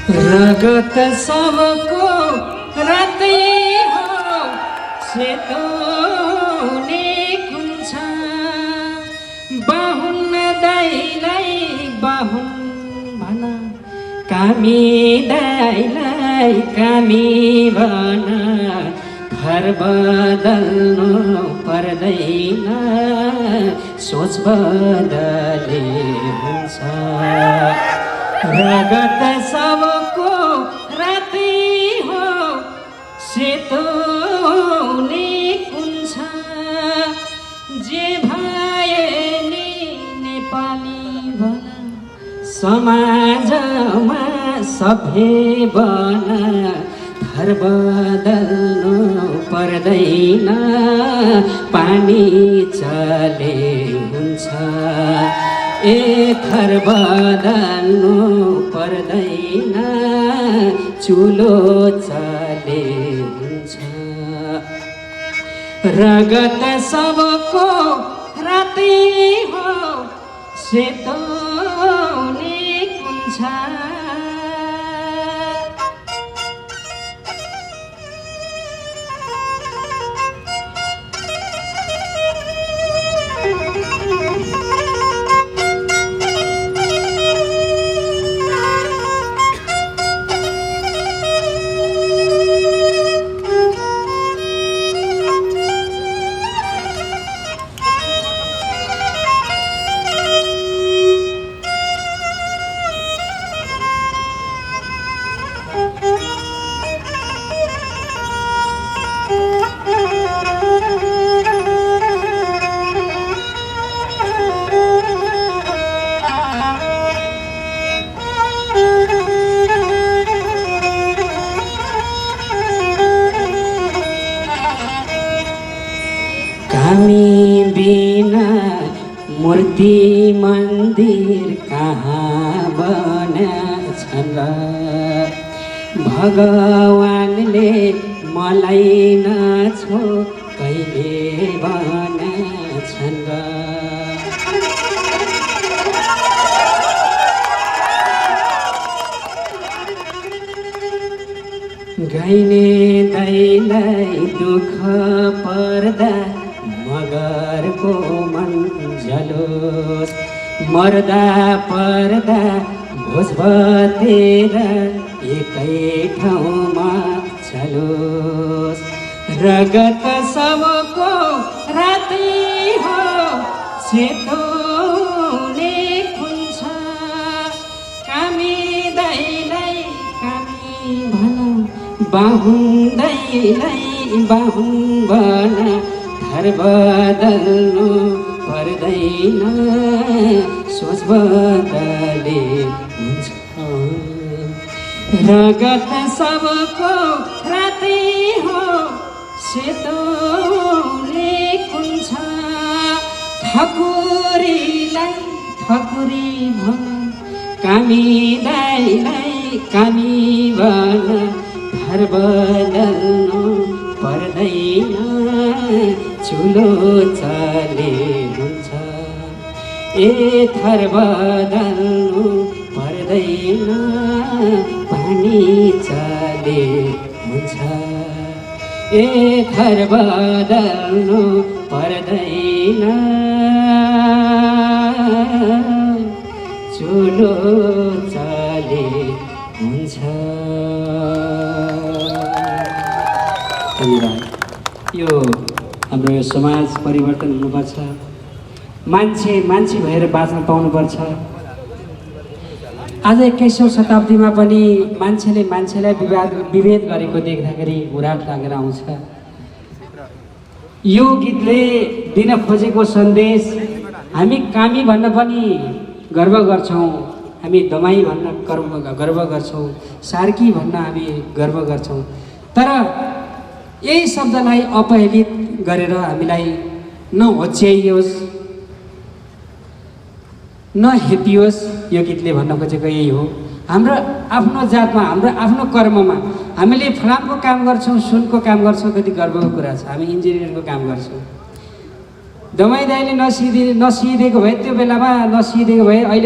रगत सबको रातै हो सेतोने कुन्छ बाहुन दाइलाई बाहुन भन कामी दाइलाई कामी भन घर बदल्नु पर्दैन सोच बदले हुन्छ रगत सबको रातै हो सेतोने कुन्छ जे भए नि नेपाली बन समाजमा सभ्य बन घर बदल्नु पर्दैन पानी चले हुन्छ ए घर बदल्नु पर्दैन चुलो चले हुन्छ रगत सबको रातै हो सेतोने कुन्छ हामी बिना मूर्ति मन्दिर कहाँ बनेछन् र भगवानले मलाई नछो कहिले बनेछन् र गाइने दाइलाई दुःख पर्दा मगरको मन जलोस् मर्दा पर्दा भोज भतेर एकै ठाउँमा चलोस् रगत सबको रातै हो सेतोने कुन्छ कामी दाइलाई कामी भन बाहुन दाइलाई बाहुन भन घर बदल्नु पर्दैन सोच बदले हुन्छ रगत सबको रातै हो सेतोने कुन्छ ठकुरीलाई ठकुरी भन कामी दाइलाई कामी भन घर बदल्नु पर्दैन चुलो चले हुन्छ ए घर बदल्नु पर्दैन पानी चले हुन्छ ए घर बदल्नु पर्दैन चुलो चले हुन्छ। धन्यवाद। यो हाम्रो यो समाज परिवर्तन हुनुपर्छ मान्छे मान्छे भएर बाँच्न पाउनुपर्छ आज 21औं शताब्दीमा पनि मान्छेले मान्छेलाई विभेद गरेको देख्दाखेरि हुराट लागेर आउँछ यो गीतले दिन खोजेको सन्देश हामी कामी भन्न पनि गर्व गर्छौं हामी दमाई भन्न गर्व गर्छौं सार्की भन्न हामी गर्व गर्छौं तर यही शब्दलाई अपहेलित गरेर हामीलाई नहोच्याइयोस् नहेपियोस् यो गीतले भन्न खोजेको यही हो हाम्रो आफ्नो जातमा हाम्रो आफ्नो कर्ममा हामीले फलामको काम गर्छौं सुनको काम गर्छौं कति गर्वको कुरा छ हामी इन्जिनियरको काम गर्छौं दमाई दाइले नसिदिएको भए त्यो बेलामा नसिदिएको भए अहिले